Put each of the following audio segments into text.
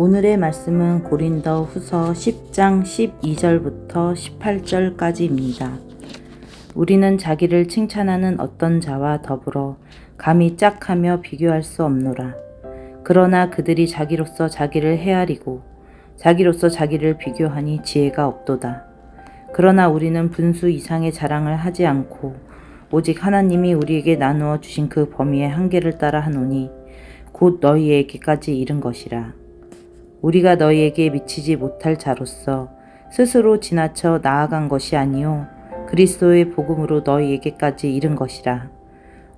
오늘의 말씀은 고린도 후서 10장 12절부터 18절까지입니다. 우리는 자기를 칭찬하는 어떤 자와 더불어 감히 짝하며 비교할 수 없노라. 그러나 그들이 자기로서 자기를 헤아리고 자기로서 자기를 비교하니 지혜가 없도다. 그러나 우리는 분수 이상의 자랑을 하지 않고 오직 하나님이 우리에게 나누어 주신 그 범위의 한계를 따라 하노니 곧 너희에게까지 이른 것이라. 우리가 너희에게 미치지 못할 자로서 스스로 지나쳐 나아간 것이 아니요 그리스도의 복음으로 너희에게까지 이른 것이라.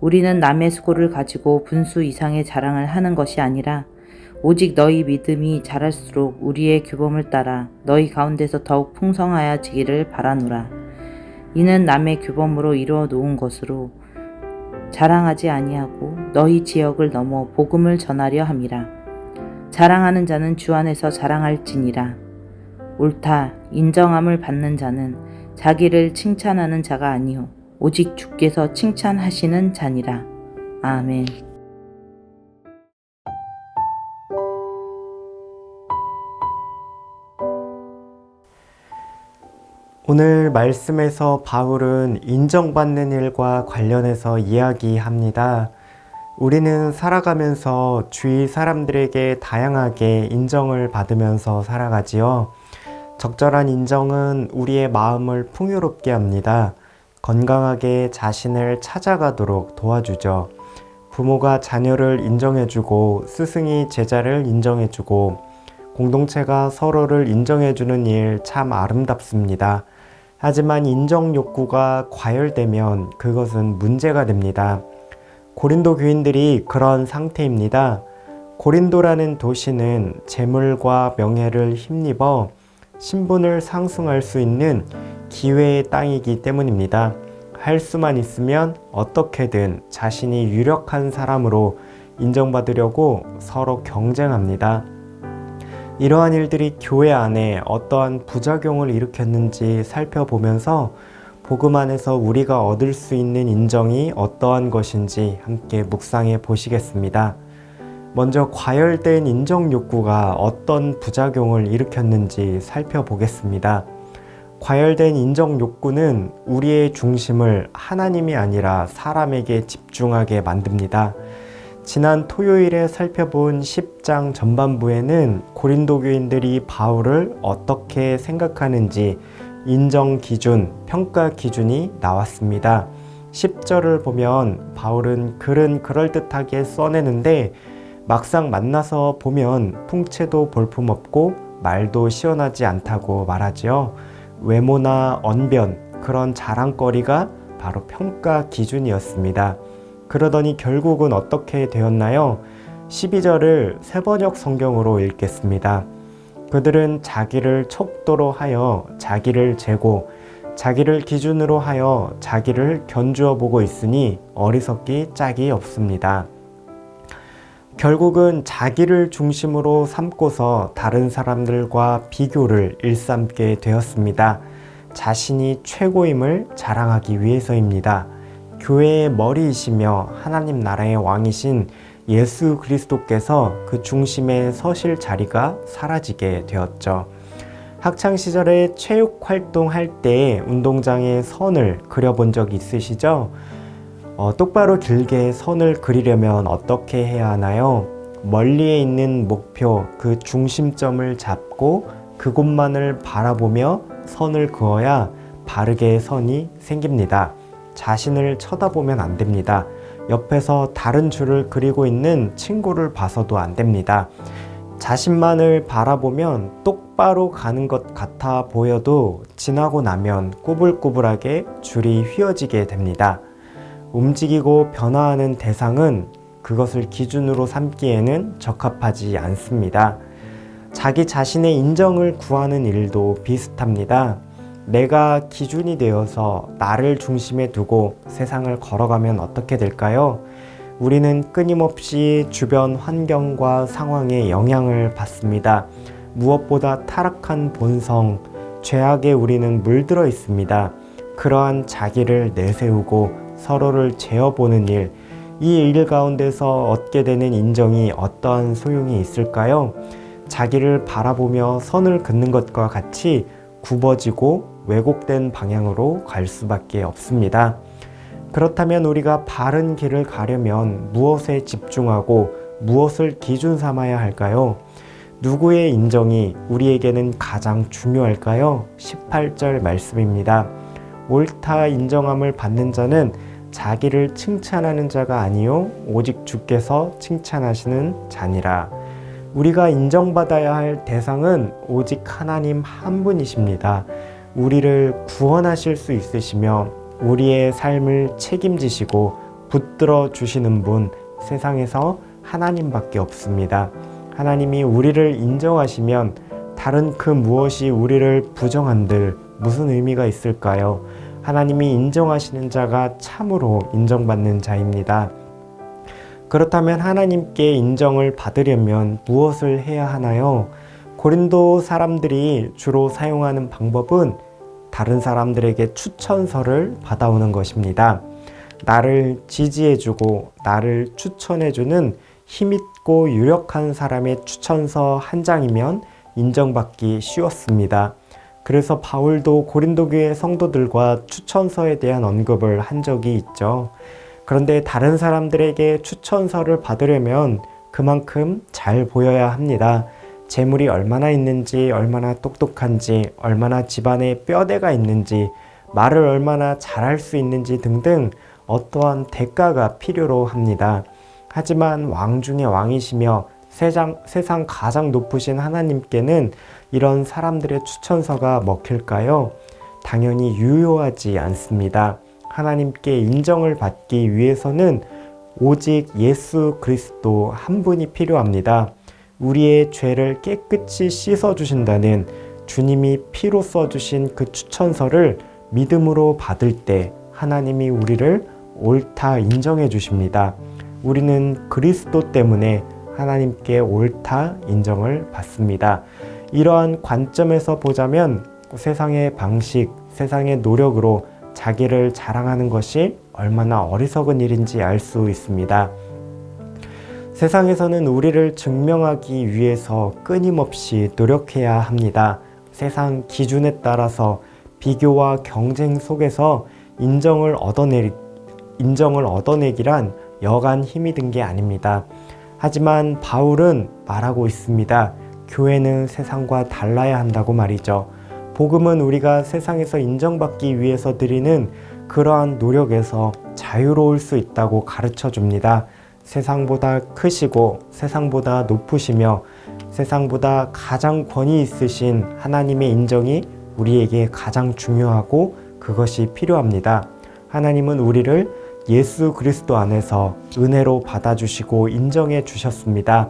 우리는 남의 수고를 가지고 분수 이상의 자랑을 하는 것이 아니라 오직 너희 믿음이 자랄수록 우리의 규범을 따라 너희 가운데서 더욱 풍성하여지기를 바라노라. 이는 남의 규범으로 이루어 놓은 것으로 자랑하지 아니하고 너희 지역을 넘어 복음을 전하려 함이라. 자랑하는 자는 주 안에서 자랑할지니라. 옳다 인정함을 받는 자는 자기를 칭찬하는 자가 아니요 오직 주께서 칭찬하시는 자니라. 아멘. 오늘 말씀에서 바울은 인정받는 일과 관련해서 이야기합니다. 우리는 살아가면서 주위 사람들에게 다양하게 인정을 받으면서 살아가지요. 적절한 인정은 우리의 마음을 풍요롭게 합니다. 건강하게 자신을 찾아가도록 도와주죠. 부모가 자녀를 인정해주고 스승이 제자를 인정해주고 공동체가 서로를 인정해주는 일 참 아름답습니다. 하지만 인정 욕구가 과열되면 그것은 문제가 됩니다. 고린도 교인들이 그런 상태입니다. 고린도라는 도시는 재물과 명예를 힘입어 신분을 상승할 수 있는 기회의 땅이기 때문입니다. 할 수만 있으면 어떻게든 자신이 유력한 사람으로 인정받으려고 서로 경쟁합니다. 이러한 일들이 교회 안에 어떠한 부작용을 일으켰는지 살펴보면서 복음 안에서 우리가 얻을 수 있는 인정이 어떠한 것인지 함께 묵상해 보시겠습니다. 먼저 과열된 인정 욕구가 어떤 부작용을 일으켰는지 살펴보겠습니다. 과열된 인정 욕구는 우리의 중심을 하나님이 아니라 사람에게 집중하게 만듭니다. 지난 토요일에 살펴본 10장 전반부에는 고린도 교인들이 바울을 어떻게 생각하는지 인정 기준, 평가 기준이 나왔습니다. 10절을 보면 바울은 글은 그럴듯하게 써내는데 막상 만나서 보면 풍채도 볼품없고 말도 시원하지 않다고 말하지요. 외모나 언변, 그런 자랑거리가 바로 평가 기준이었습니다. 그러더니 결국은 어떻게 되었나요? 12절을 새번역 성경으로 읽겠습니다. 그들은 자기를 척도로 하여 자기를 재고 자기를 기준으로 하여 자기를 견주어 보고 있으니 어리석기 짝이 없습니다. 결국은 자기를 중심으로 삼고서 다른 사람들과 비교를 일삼게 되었습니다. 자신이 최고임을 자랑하기 위해서입니다. 교회의 머리이시며 하나님 나라의 왕이신 예수 그리스도께서 그 중심에 서실 자리가 사라지게 되었죠. 학창시절에 체육 활동할 때 운동장에 선을 그려본 적 있으시죠? 똑바로 길게 선을 그리려면 어떻게 해야 하나요? 멀리에 있는 목표, 그 중심점을 잡고 그곳만을 바라보며 선을 그어야 바르게 선이 생깁니다. 자신을 쳐다보면 안 됩니다. 옆에서 다른 줄을 그리고 있는 친구를 봐서도 안 됩니다. 자신만을 바라보면 똑바로 가는 것 같아 보여도 지나고 나면 꾸불꾸불하게 줄이 휘어지게 됩니다. 움직이고 변화하는 대상은 그것을 기준으로 삼기에는 적합하지 않습니다. 자기 자신의 인정을 구하는 일도 비슷합니다. 내가 기준이 되어서 나를 중심에 두고 세상을 걸어가면 어떻게 될까요? 우리는 끊임없이 주변 환경과 상황에 영향을 받습니다. 무엇보다 타락한 본성, 죄악에 우리는 물들어 있습니다. 그러한 자기를 내세우고 서로를 재어보는 일, 이 일 가운데서 얻게 되는 인정이 어떠한 소용이 있을까요? 자기를 바라보며 선을 긋는 것과 같이 굽어지고 왜곡된 방향으로 갈 수밖에 없습니다. 그렇다면 우리가 바른 길을 가려면 무엇에 집중하고 무엇을 기준 삼아야 할까요? 누구의 인정이 우리에게는 가장 중요할까요? 18절 말씀입니다. 옳다 인정함을 받는 자는 자기를 칭찬하는 자가 아니요 오직 주께서 칭찬하시는 자니라. 우리가 인정받아야 할 대상은 오직 하나님 한 분이십니다. 우리를 구원하실 수 있으시며 우리의 삶을 책임지시고 붙들어 주시는 분, 세상에서 하나님밖에 없습니다. 하나님이 우리를 인정하시면 다른 그 무엇이 우리를 부정한들 무슨 의미가 있을까요? 하나님이 인정하시는 자가 참으로 인정받는 자입니다. 그렇다면 하나님께 인정을 받으려면 무엇을 해야 하나요? 고린도 사람들이 주로 사용하는 방법은 다른 사람들에게 추천서를 받아오는 것입니다. 나를 지지해주고 나를 추천해주는 힘있고 유력한 사람의 추천서 한 장이면 인정받기 쉬웠습니다. 그래서 바울도 고린도 교회 성도들과 추천서에 대한 언급을 한 적이 있죠. 그런데 다른 사람들에게 추천서를 받으려면 그만큼 잘 보여야 합니다. 재물이 얼마나 있는지, 얼마나 똑똑한지, 얼마나 집안에 뼈대가 있는지, 말을 얼마나 잘할 수 있는지 등등 어떠한 대가가 필요로 합니다. 하지만 왕 중에 왕이시며 세상 가장 높으신 하나님께는 이런 사람들의 추천서가 먹힐까요? 당연히 유효하지 않습니다. 하나님께 인정을 받기 위해서는 오직 예수 그리스도 한 분이 필요합니다. 우리의 죄를 깨끗이 씻어주신다는 주님이 피로 써주신 그 추천서를 믿음으로 받을 때 하나님이 우리를 옳다 인정해 주십니다. 우리는 그리스도 때문에 하나님께 옳다 인정을 받습니다. 이러한 관점에서 보자면 세상의 방식, 세상의 노력으로 자기를 자랑하는 것이 얼마나 어리석은 일인지 알 수 있습니다. 세상에서는 우리를 증명하기 위해서 끊임없이 노력해야 합니다. 세상 기준에 따라서 비교와 경쟁 속에서 인정을 얻어내기란 여간 힘이 든 게 아닙니다. 하지만 바울은 말하고 있습니다. 교회는 세상과 달라야 한다고 말이죠. 복음은 우리가 세상에서 인정받기 위해서 드리는 그러한 노력에서 자유로울 수 있다고 가르쳐 줍니다. 세상보다 크시고 세상보다 높으시며 세상보다 가장 권위 있으신 하나님의 인정이 우리에게 가장 중요하고 그것이 필요합니다. 하나님은 우리를 예수 그리스도 안에서 은혜로 받아주시고 인정해 주셨습니다.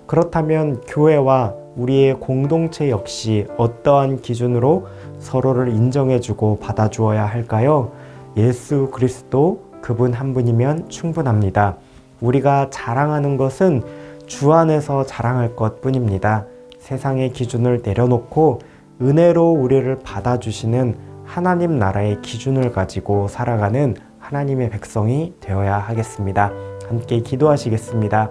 그렇다면 교회와 우리의 공동체 역시 어떠한 기준으로 서로를 인정해주고 받아주어야 할까요? 예수 그리스도 그분 한 분이면 충분합니다. 우리가 자랑하는 것은 주 안에서 자랑할 것 뿐입니다. 세상의 기준을 내려놓고 은혜로 우리를 받아주시는 하나님 나라의 기준을 가지고 살아가는 하나님의 백성이 되어야 하겠습니다. 함께 기도하시겠습니다.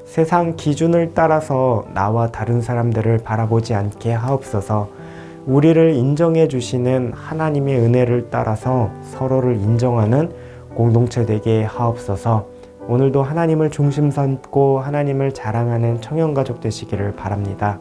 세상 기준을 따라서 나와 다른 사람들을 바라보지 않게 하옵소서. 우리를 인정해 주시는 하나님의 은혜를 따라서 서로를 인정하는 공동체 되게 하옵소서. 오늘도 하나님을 중심 삼고 하나님을 자랑하는 청년가족 되시기를 바랍니다.